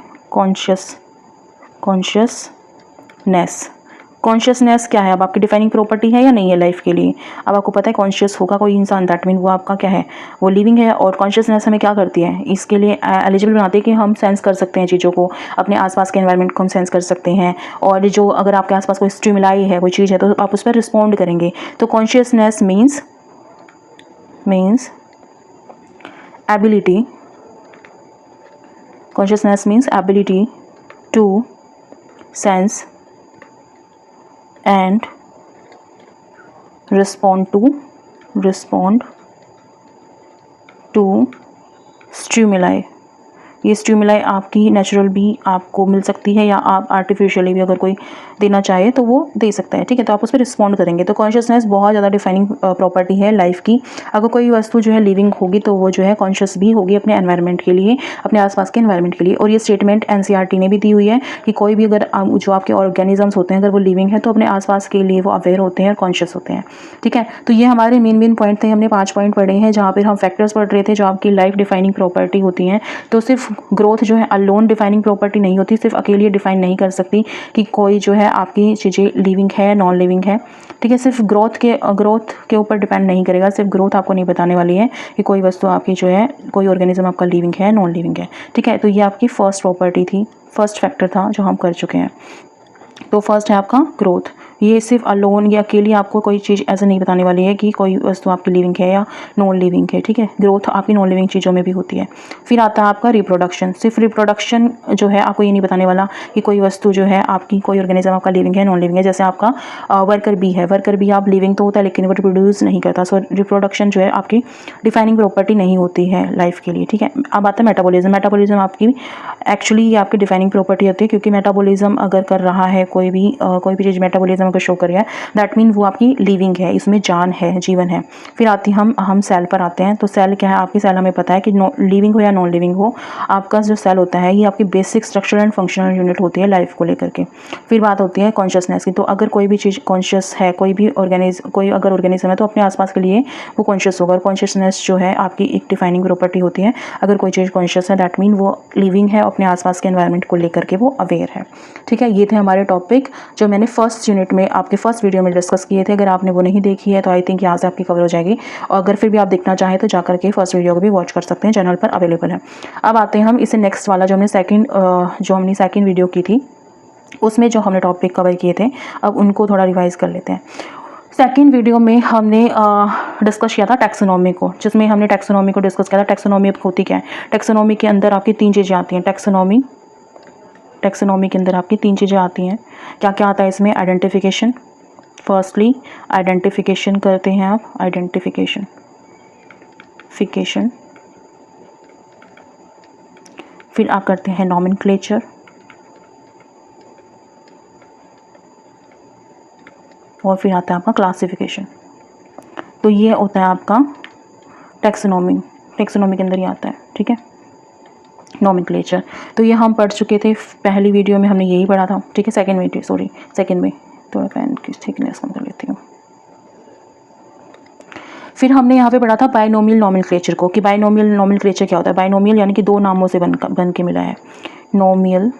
कॉन्शियसनेस क्या है, अब आपकी डिफाइनिंग प्रॉपर्टी है या नहीं है लाइफ के लिए। अब आपको पता है कॉन्शियस होगा कोई इंसान, दैट मीन वो आपका क्या है, वो लिविंग है। और कॉन्शियसनेस हमें क्या करती है, इसके लिए एलिजिबल बनाती है कि हम सेंस कर सकते हैं चीज़ों को, अपने आसपास के एनवायरनमेंट को हम सेंस कर सकते हैं, और जो अगर आपके आसपास कोई स्टिमुलाई है, कोई चीज़ है, तो आप उस पर रिस्पॉन्ड करेंगे। तो consciousness means ability to sense and respond to stimuli। ये स्टिमुलाई आपकी नेचुरल भी आपको मिल सकती है या आप आर्टिफिशियली भी अगर कोई देना चाहे तो वो दे सकता है, ठीक है। तो आप उस पर रिस्पॉन्ड करेंगे। तो कॉन्शियसनेस बहुत ज़्यादा डिफाइनिंग प्रॉपर्टी है लाइफ की। अगर कोई वस्तु जो है लिविंग होगी तो वो जो है कॉन्शियस भी होगी अपने एनवायरनमेंट के लिए, अपने आसपास के एनवायरनमेंट के लिए। और ये स्टेटमेंट NCERT ने भी दी हुई है कि कोई भी अगर जो आपके ऑर्गेनिजम्स होते हैं अगर वो लिविंग है तो अपने आसपास के लिए वो अवेयर होते हैं और कॉन्शियस होते हैं, ठीक है। तो ये हमारे मेन पॉइंट थे, हमने 5 पॉइंट पढ़े हैं जहाँ पर हम फैक्टर्स पढ़ रहे थे जो आपकी लाइफ डिफाइनिंग प्रॉपर्टी होती हैं। तो सिर्फ ग्रोथ जो है अलोन डिफाइनिंग प्रॉपर्टी नहीं होती, सिर्फ अकेले डिफाइन नहीं कर सकती कि कोई जो है आपकी चीज़ें लिविंग है नॉन लिविंग है, ठीक है। सिर्फ ग्रोथ के ऊपर डिपेंड नहीं करेगा, सिर्फ ग्रोथ आपको नहीं बताने वाली है कि कोई वस्तु आपकी जो है, कोई ऑर्गेनिज्म आपका लिविंग है नॉन लिविंग है, ठीक है। तो ये आपकी फर्स्ट प्रॉपर्टी थी, फर्स्ट फैक्टर था जो हम कर चुके हैं। तो फर्स्ट है आपका ग्रोथ। ये सिर्फ अलोन या अकेली आपको कोई चीज़ ऐसे नहीं बताने वाली है कि कोई वस्तु आपकी लिविंग है या नॉन लिविंग है, ठीक है। ग्रोथ आपकी नॉन लिविंग चीज़ों में भी होती है। फिर आता है आपका रिप्रोडक्शन। सिर्फ रिप्रोडक्शन जो है आपको ये नहीं बताने वाला कि कोई वस्तु जो है आपकी, कोई ऑर्गेनिज्म आपका लिविंग है नॉन लिविंग है। जैसे आपका वर्कर बी है, वर्कर बी आप लिविंग तो होता है लेकिन वो रिप्रोड्यूस नहीं करता। सो रिप्रोडक्शन जो है आपकी डिफाइनिंग प्रॉपर्टी नहीं होती है लाइफ के लिए, ठीक है। अब आता है मेटाबॉलिज्म। मेटाबॉलिज्म आपकी एक्चुअली ये आपकी डिफाइनिंग प्रॉपर्टी होती है, क्योंकि मेटाबॉलिज्म अगर कर रहा है कोई भी चीज़ मेटाबॉलिज्म अगर शो कर रहा है दैट मीन वो आपकी लिविंग है, इसमें जान है, जीवन है। फिर आती हम सेल पर आते हैं। तो सेल क्या है, आपकी सेल हमें पता है कि लिविंग हो या नॉन लिविंग हो, आपका जो सेल होता है ये आपकी basic structural and functional unit होती है लाइफ को लेकर के। फिर बात होती है कॉन्शियसनेस की। तो अगर कोई भी चीज़ कॉन्शियस है, कोई अगर ऑर्गेनिज्म है तो अपने आसपास के लिए वो कॉन्शियस होगा। और कॉन्शियसनेस जो है आपकी एक डिफाइनिंग प्रॉपर्टी होती है। अगर कोई चीज़ कॉन्शियस है दैट मीन वो लिविंग है, अपने आसपास के एनवायरनमेंट को लेकर के वो अवेयर है, ठीक है। ये थे हमारे टॉपिक जो मैंने फर्स्ट यूनिट में आपके फर्स्ट वीडियो में डिस्कस किए थे। अगर आपने वो नहीं देखी है तो आई थिंक यहाँ से आपकी कवर हो जाएगी, और अगर फिर भी आप देखना चाहें तो जाकर के फर्स्ट वीडियो को भी वॉच कर सकते हैं, चैनल पर अवेलेबल है। अब आते हैं हम इसे नेक्स्ट वाला जो हमने सेकंड वीडियो की थी उसमें जो हमने टॉपिक कवर किए थे, अब उनको थोड़ा रिवाइज कर लेते हैं। सेकेंड वीडियो में हमने डिस्कस किया था टैक्सोनॉमी को, जिसमें हमने टैक्सोनॉमी को डिस्कस किया था। टैक्सोनॉमी अब होती क्या है? टैक्सोनॉमी के अंदर आपकी 3 चीज़ें आती हैं। टैक्सोनॉमी के अंदर आपकी 3 चीज़ें आती हैं। क्या क्या आता है इसमें? आइडेंटिफिकेशन। फर्स्टली आइडेंटिफिकेशन करते हैं आप, आइडेंटिफिकेशन। फिर आप करते हैं नॉमेनक्लेचर, और फिर आता है आपका क्लासिफिकेशन। तो ये होता है आपका टैक्सोनॉमी के अंदर ही आता है, ठीक है, नॉमेनक्लेचर। तो ये हम पढ़ चुके थे, पहली वीडियो में हमने यही पढ़ा था, ठीक है। सेकंड में थोड़ा पेन की थिकनेस कम कर लेती हूँ। फिर हमने यहाँ पे पढ़ा था बाइनोमियल नॉमेनक्लेचर को, कि बाइनोमियल नॉमेनक्लेचर क्या होता है। बाइनोमियल यानी कि 2 नामों से बन के मिला है। नोमियल,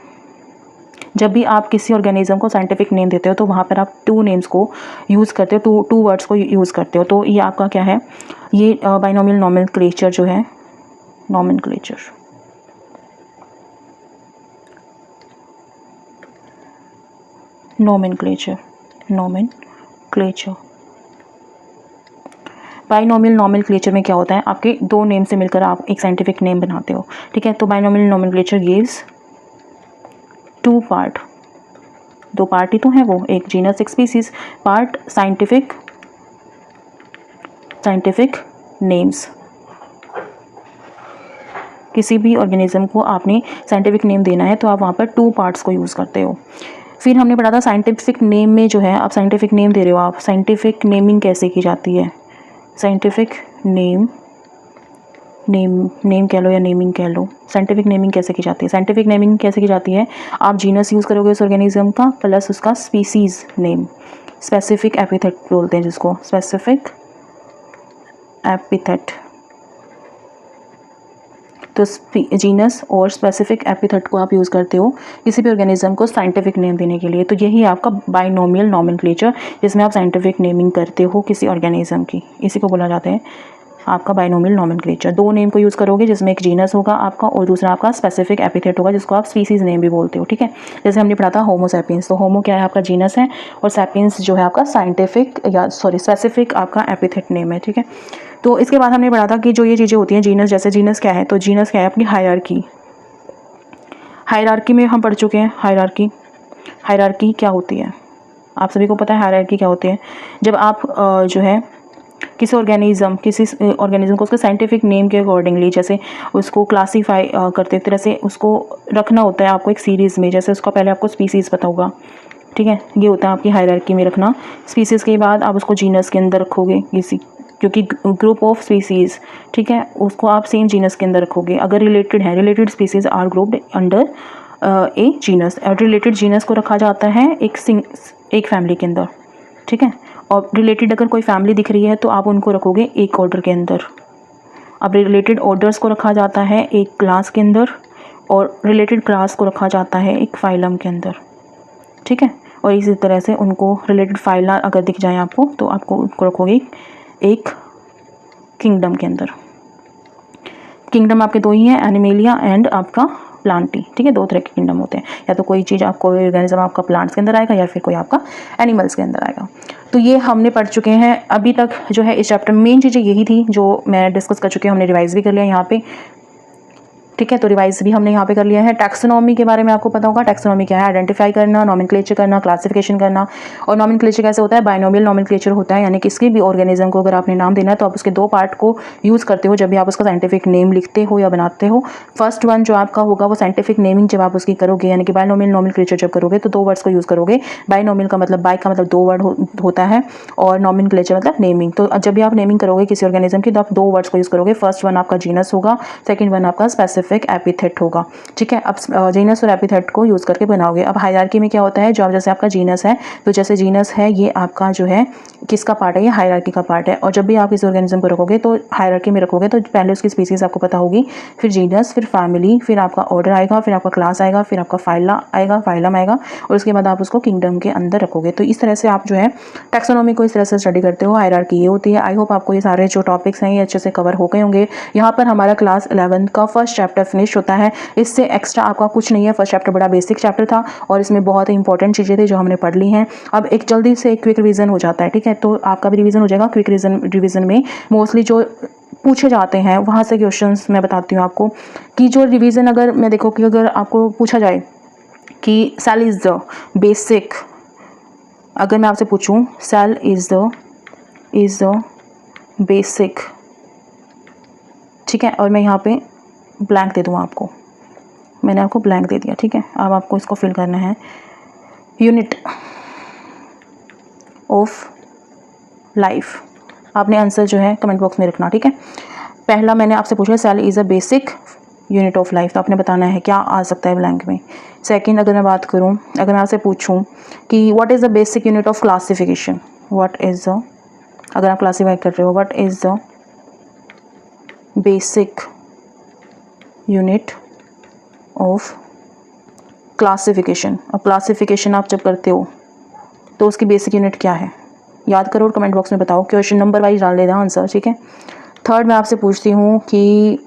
जब भी आप किसी ऑर्गेनिज्म को साइंटिफिक नेम देते हो तो वहाँ पर आप 2 नेम्स को यूज़ करते हो, टू वर्ड्स को यूज़ करते हो। तो ये आपका क्या है? ये बाइनोमियल नॉमेनक्लेचर जो है, नॉमेनक्लेचर। बाइनोमियल नॉमेनक्लेचर में क्या होता है? आपके 2 नेम से मिलकर आप एक साइंटिफिक नेम बनाते हो, ठीक है। तो binomial nomenclature gives 2 part, 2 part ही तो हैं वो, एक जीनस एक स्पीसीज। Part scientific names. किसी भी ऑर्गेनिज्म को आपने साइंटिफिक नेम देना है तो आप वहाँ पर 2 पार्ट्स को यूज़ करते हो। फिर हमने पढ़ा था साइंटिफिक नेम में जो है, आप साइंटिफिक नेम दे रहे हो, आप साइंटिफिक नेमिंग कैसे की जाती है? साइंटिफिक नेम कह लो या नेमिंग कह लो, साइंटिफिक नेमिंग कैसे की जाती है? साइंटिफिक नेमिंग कैसे की जाती है? आप जीनस यूज़ करोगे उस ऑर्गेनिज्म का, प्लस उसका स्पीसीज नेम, स्पेसिफिक एपिथेट बोलते हैं जिसको, स्पेसिफिक एपिथेट। तो जीनस और स्पेसिफिक एपिथेट को आप यूज़ करते हो किसी भी ऑर्गेनिज्म को साइंटिफिक नेम देने के लिए। तो यही आपका बाइनोमियल नॉमेनक्लेचर, जिसमें आप साइंटिफिक नेमिंग करते हो किसी ऑर्गेनिज्म की, इसी को बोला जाता है आपका बाइनोमियल नॉमेनक्लेचर। 2 नेम को यूज़ करोगे, जिसमें एक जीनस होगा आपका और दूसरा आपका स्पेसिफिक एपिथेट होगा, जिसको आप स्पीसीज नेम भी बोलते हो, ठीक है। जैसे हमने पढ़ा था होमो सैपियंस, तो होमो क्या है? आपका जीनस है, और सैपियंस जो है आपका स्पेसिफिक आपका एपिथेट नेम है, ठीक है। तो इसके बाद हमने पढ़ा था कि जो ये चीज़ें होती हैं जीनस, जैसे जीनस क्या है? तो जीनस क्या है? अपनी हायरार्की में हम पढ़ चुके हैं। हायरार्की क्या होती है? आप सभी को पता है हायरार्की क्या होती है? जब आप जो है किसी ऑर्गेनिज्म को उसके साइंटिफिक नेम के अकॉर्डिंगली, जैसे उसको क्लासीफाई करते एक तरह से उसको रखना होता है आपको एक सीरीज़ में। जैसे उसका पहले आपको स्पीसीज़ पता होगा, ठीक है, ये होता है आपकी हायरार्की में रखना। स्पीसीज़ के बाद आप उसको जीनस के अंदर रखोगे, क्योंकि ग्रुप ऑफ स्पीसीज़, ठीक है, उसको आप सेम जीनस के अंदर रखोगे। अगर related species are grouped under a genus, और रिलेटेड जीनस को रखा जाता है एक फैमिली के अंदर, ठीक है। और रिलेटेड अगर कोई फैमिली दिख रही है तो आप उनको रखोगे एक ऑर्डर के अंदर। अब रिलेटेड ऑर्डर्स को रखा जाता है एक क्लास के अंदर, और रिलेटेड क्लास को रखा जाता है एक फाइलम के अंदर, ठीक है। और इसी तरह से उनको रिलेटेड फाइला अगर दिख जाए आपको, तो आपको उनको रखोगे एक किंगडम के अंदर। किंगडम आपके 2 ही हैं, एनिमेलिया एंड आपका प्लांटी, ठीक है। 2 तरह के किंगडम होते हैं, या तो कोई चीज़ आपको ऑर्गेनिज्म आपका प्लांट्स के अंदर आएगा, या फिर कोई आपका एनिमल्स के अंदर आएगा। तो ये हमने पढ़ चुके हैं अभी तक जो है इस चैप्टर में। मेन चीज़ें यही थी जो मैं डिस्कस कर चुकी हूँ, हमने रिवाइज भी कर लिया यहाँ पे, ठीक है। तो रिवाइज भी हमने यहाँ पे कर लिया है। टैक्सोनॉमी के बारे में आपको पता होगा, टैक्सोनॉमी क्या है? आइडेंटिफाई करना, नॉमेनक्लेचर करना, क्लासिफिकेशन करना। और नॉमेनक्लेचर कैसे होता है? बाइनोमियल नॉमेनक्लेचर होता है, यानी किसी भी ऑर्गेनिज्म को अगर आपने नाम देना है तो आप उसके 2 पार्ट को यूज़ करते हो जब भी आप उसका साइंटिफिक नेम लिखते हो या बनाते हो। फर्स्ट वन जो आपका होगा वो साइंटिफिक नेमिंग जब आप उसकी करोगे, यानी कि बाइनोमियल नॉमेनक्लेचर जब करोगे तो 2 वर्ड्स को यूज़ करोगे। बाइनोमियल का मतलब, बाई का मतलब 2 वर्ड होता है, और नॉमेनक्लेचर मतलब नेमिंग। तो जब भी आप नेमिंग करोगे किसी ऑर्गेनिज्म की तो आप 2 वर्ड्स को यूज़ करोगे। फर्स्ट वन आपका जीनस होगा, सेकेंड वन आपका स्पेसिफिक एपिथेट होगा, ठीक है। अब जीनस और एपिथेट को यूज़ करके बनाओगे। अब हायरार्की में क्या होता है? जो आप जैसे आपका जीनस है, तो जैसे जीनस है ये आपका जो है किसका पार्ट है? ये हायरार्की का पार्ट है। और जब भी आप इस ऑर्गेनिज्म को रखोगे तो हायरार्की में रखोगे तो पहले उसकी स्पीसीज आपको पता होगी, फिर जीनस, फिर फैमिली, फिर आपका ऑर्डर आएगा, फिर आपका क्लास आएगा, फिर आपका फाइलम आएगा, और उसके बाद आप उसको किंगडम के अंदर रखोगे। तो इस तरह से आप जो है टैक्सोनॉमी को इस तरह से स्टडी करते हो। हायरार्की ये होती है। आई होप आपको ये सारे जो टॉपिक्स हैं ये अच्छे से कवर हो गए होंगे। यहाँ पर हमारा क्लास 11 का फर्स्ट चैप्टर चैप्टर फिनिश होता है। इससे एक्स्ट्रा आपका कुछ नहीं है। फर्स्ट चैप्टर बड़ा बेसिक चैप्टर था और इसमें बहुत ही इंपॉर्टेंट चीज़ें थी जो हमने पढ़ ली हैं। अब एक जल्दी से क्विक रिवीजन हो जाता है, ठीक है, तो आपका भी रिवीजन हो जाएगा। क्विक रिवीजन में मोस्टली जो पूछे जाते हैं वहाँ से क्वेश्चंस मैं बताती हूँ आपको कि जो रिवीजन, अगर मैं देखो कि अगर आपको पूछा जाए कि सेल इज़ द बेसिक, अगर मैं आपसे पूछूं सेल इज़ द बेसिक, ठीक है, और मैं यहाँ पे ब्लैंक दे दूँ आपको, मैंने आपको ब्लैंक दे दिया, ठीक है। अब आपको इसको फिल करना है। यूनिट ऑफ लाइफ, आपने आंसर जो है कमेंट बॉक्स में रखना, ठीक है। पहला मैंने आपसे पूछा cell is a basic unit of life, तो आपने बताना है क्या आ सकता है ब्लैंक में। सेकंड, अगर मैं बात करूं, अगर मैं आपसे पूछूं कि what is the basic unit of classification, what is the, अगर आप क्लासीफाई कर रहे हो, what is the basic unit of classification. अब क्लासिफिकेशन आप जब करते हो तो उसकी बेसिक यूनिट क्या है, याद करो और कमेंट बॉक्स में बताओ। क्वेश्चन नंबर वाइज डाल देना आंसर, ठीक है। थर्ड, मैं आपसे पूछती हूँ कि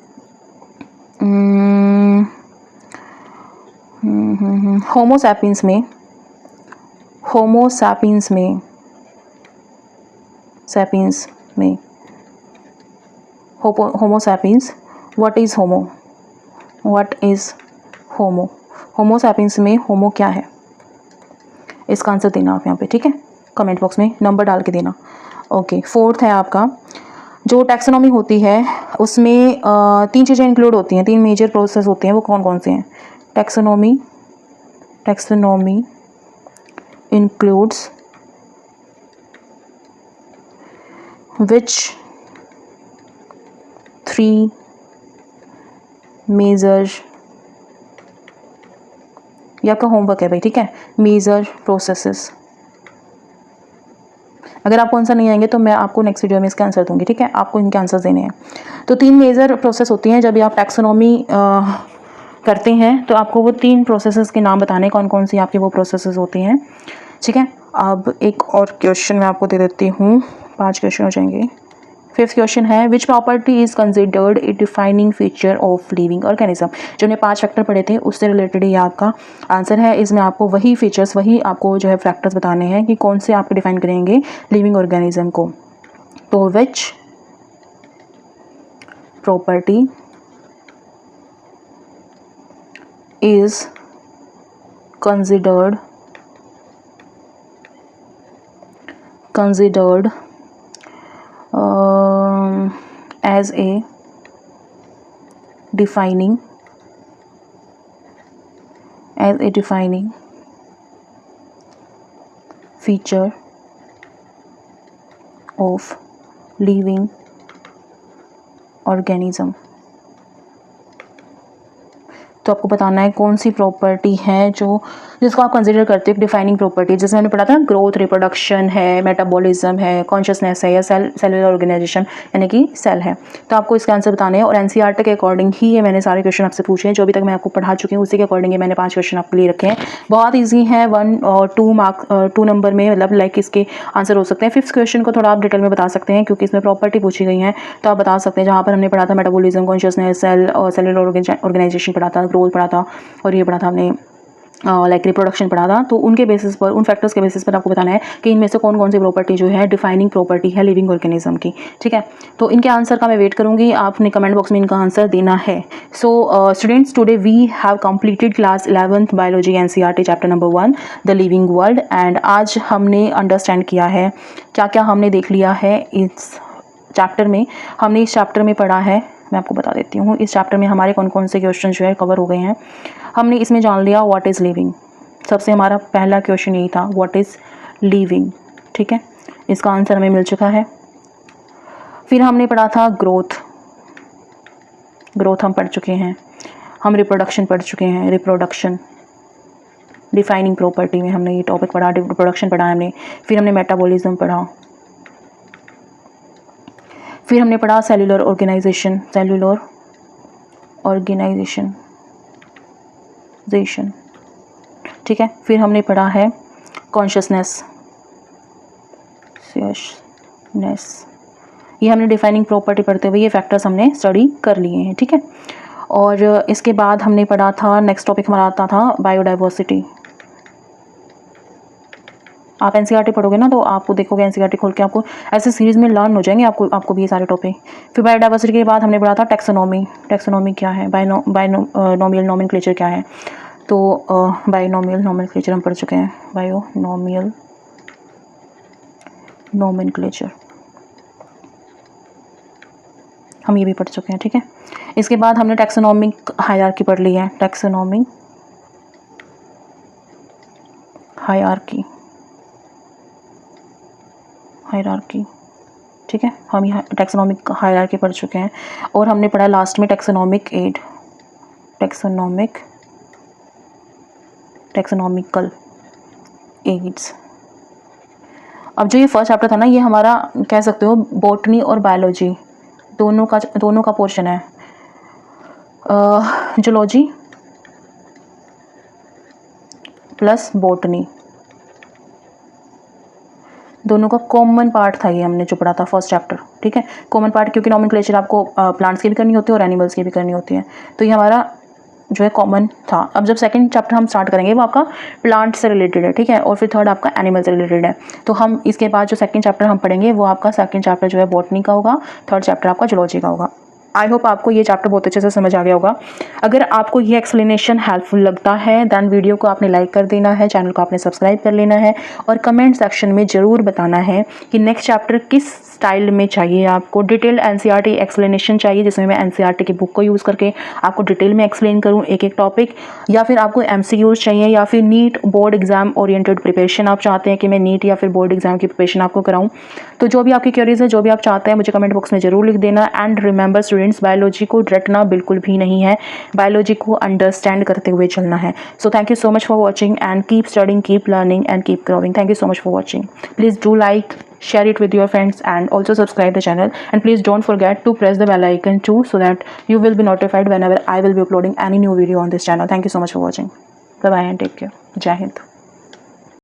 होमोसैपियंस में Homo sapiens what is homo, Homo sapiens में होमो क्या है, इसका आंसर देना आप यहाँ पे, ठीक है, कमेंट बॉक्स में नंबर डाल के देना। ओके, फोर्थ है आपका जो टैक्सोनॉमी होती है उसमें 3 चीज़ें इंक्लूड होती हैं, 3 मेजर प्रोसेस होते हैं, वो कौन कौन से हैं। टैक्सोनॉमी इंक्लूड्स which 3 मेजर, ये आपका होमवर्क है भाई, ठीक है, मेजर प्रोसेसेस। अगर आपको आंसर नहीं आएंगे तो मैं आपको नेक्स्ट वीडियो में इसका आंसर दूंगी, ठीक है, आपको इनके आंसर्स देने हैं। तो 3 मेजर प्रोसेस होती हैं जब आप टैक्सोनॉमी करते हैं, तो आपको वो 3 प्रोसेसेस के नाम बताने, कौन कौन सी आपकी वो प्रोसेसेस होती हैं, ठीक है। अब एक और क्वेश्चन मैं आपको दे देती हूँ, 5 क्वेश्चन हो जाएंगे। 5th क्वेश्चन है which property is considered a defining feature of living organism. जो हमने 5 फैक्टर पढ़े थे उससे रिलेटेड ये आपका आंसर है। इसमें आपको वही फीचर्स, वही आपको जो है फैक्टर्स बताने हैं कि कौन से आपको डिफाइन करेंगे लिविंग ऑर्गेनिज्म को। तो which property is considered as a defining feature of living organism। तो आपको बताना है कौन सी प्रॉपर्टी है जिसको आप कंसिडर करते हो डिफाइनिंग प्रॉपर्टी। जैसे मैंने पढ़ा था ना, ग्रोथ, रिप्रोडक्शन है, मेटाबॉलिज्म है, कॉन्शियसनेस है, या सेलुलर ऑर्गेनाइजेशन यानी कि सेल है। तो आपको इसका आंसर बताने हैं और एनसीईआरटी के अकॉर्डिंग ही ये मैंने सारे क्वेश्चन आपसे पूछे हैं, जो अभी तक मैं आपको पढ़ा चुकी हूँ उसी के अकॉर्डिंग मैंने 5 क्वेश्चन आपके लिए रखे हैं। बहुत ईजी है, 1 और 2 नंबर में, मतलब लाइक इसके आंसर हो सकते हैं। 5th क्वेश्चन को थोड़ा आप डिटेल में बता सकते हैं क्योंकि इसमें प्रॉपर्टी पूछी गई है, तो आप बता सकते हैं। जहाँ पर हमने पढ़ा था मेटाबॉलिज्म, कॉन्शियसनेस, सेल और सेलुलर ऑर्गेनाइजेशन पढ़ा था, ग्रोथ पढ़ा था और ये पढ़ा था हमने लाइक रिप्रोडक्शन पढ़ा था। तो उनके बेसिस पर, उन फैक्टर्स के बेसिस पर आपको बताना है कि इनमें से कौन कौन सी प्रॉपर्टी जो है डिफाइनिंग प्रॉपर्टी है लिविंग ऑर्गेनिज्म की, ठीक है। तो इनके आंसर का मैं वेट करूंगी, आपने कमेंट बॉक्स में इनका आंसर देना है। So students, today we have completed class 11th biology NCERT chapter number 1 the living world. And आज हमने अंडरस्टैंड किया है, क्या क्या हमने देख लिया है इस चैप्टर में। हमने इस चैप्टर में पढ़ा है, मैं आपको बता देती हूँ, इस चैप्टर में हमारे कौन कौन से क्वेश्चन जो है कवर हो गए हैं। हमने इसमें जान लिया व्हाट इज़ लिविंग, सबसे हमारा पहला क्वेश्चन यही था, व्हाट इज़ लिविंग, ठीक है, इसका आंसर हमें मिल चुका है। फिर हमने पढ़ा था ग्रोथ हम पढ़ चुके हैं। हम रिप्रोडक्शन पढ़ चुके हैं, रिप्रोडक्शन डिफाइनिंग प्रॉपर्टी में हमने ये टॉपिक पढ़ा, रिप्रोडक्शन पढ़ा हमने। फिर हमने मेटाबॉलिज्म पढ़ा। फिर हमने पढ़ा सेलुलर ऑर्गेनाइजेशन, ठीक है। फिर हमने पढ़ा है कॉन्शियसनेस, ये हमने डिफाइनिंग प्रॉपर्टी पढ़ते हुए ये फैक्टर्स हमने स्टडी कर लिए हैं, ठीक है। और इसके बाद हमने पढ़ा था, नेक्स्ट टॉपिक हमारा आता था बायोडाइवर्सिटी। आप एनसीईआरटी पढ़ोगे ना तो आपको देखोगे एनसीईआरटी खोल के आपको ऐसे सीरीज़ में लर्न हो जाएंगे आपको भी ये सारे टॉपिक। फिर बायोडाइवर्सिटी के बाद हमने पढ़ा था टैक्सोनॉमी। टैक्सोनॉमी क्या है, बायोनोमियल नोमेनक्लेचर क्या है। तो बायोनोमियल नोमेनक्लेचर हम पढ़ चुके हैं, बायोनोमियल नोमेनक्लेचर हम ये भी पढ़ चुके हैं, ठीक है। इसके बाद हमने टैक्सोनॉमिक हायरार्की पढ़ ली है, टैक्सोनॉमिक हायरार्की, ठीक है। हम यहाँ टैक्सोनॉमिक हायरार्की पढ़ चुके हैं। और हमने पढ़ा लास्ट में टैक्सोनॉमिक एड, टैक्सोनॉमिकल एड्स। अब जो ये फर्स्ट चैप्टर था ना, ये हमारा कह सकते हो बॉटनी और बायोलॉजी दोनों का पोर्शन है। जूलॉजी प्लस बॉटनी दोनों का कॉमन पार्ट था, ये हमने जो पढ़ा था फर्स्ट चैप्टर, ठीक है। कॉमन पार्ट क्योंकि नोमेनक्लेचर आपको प्लांट्स की भी करनी होती है और एनिमल्स की भी करनी होती है, तो ये हमारा जो है कॉमन था। अब जब सेकंड चैप्टर हम स्टार्ट करेंगे वो आपका प्लांट से रिलेटेड है, ठीक है। और फिर थर्ड आपका एनिमल से रिलेटेड है। तो हम इसके बाद जो सेकंड चैप्टर हम पढ़ेंगे वो आपका सेकंड चैप्टर जो है बॉटनी का होगा, थर्ड चैप्टर आपका जूलॉजी का होगा। आई होप आपको ये चैप्टर बहुत अच्छे से समझ आ गया होगा। अगर आपको ये एक्सप्लेनेशन हेल्पफुल लगता है देन वीडियो को आपने लाइक कर देना है, चैनल को आपने सब्सक्राइब कर लेना है और कमेंट सेक्शन में ज़रूर बताना है कि नेक्स्ट चैप्टर किस स्टाइल में चाहिए आपको। डिटेल्ड एनसीईआरटी एक्सप्लेनेशन चाहिए जिसमें मैं एनसीईआरटी की बुक को यूज़ करके आपको डिटेल में एक्सप्लेन करूँ एक एक टॉपिक, या फिर आपको एमसीक्यूज चाहिए, या फिर NEET board exam oriented preparation आप चाहते हैं कि मैं नीट या फिर बोर्ड एग्जाम की प्रिपरेशन आपको कराऊँ। तो जो भी आपकी क्वेरीज है, जो भी आप चाहते हैं, मुझे कमेंट बॉक्स में ज़रूर लिख देना। एंड रिमेंबर स्टूडेंट्स, बायोलॉजी को रटना बिल्कुल भी नहीं है, बायोलॉजी को अंडरस्टैंड करते हुए चलना है। So thank you so much for watching and keep studying, keep learning and keep growing. Thank you so much for watching. Please do like, share it with your friends and also subscribe the channel, and please don't forget to press the bell icon too so that you will be notified whenever I will be uploading any new video on this channel. Thank you so much for watching. Bye bye and take care. Jai Hind.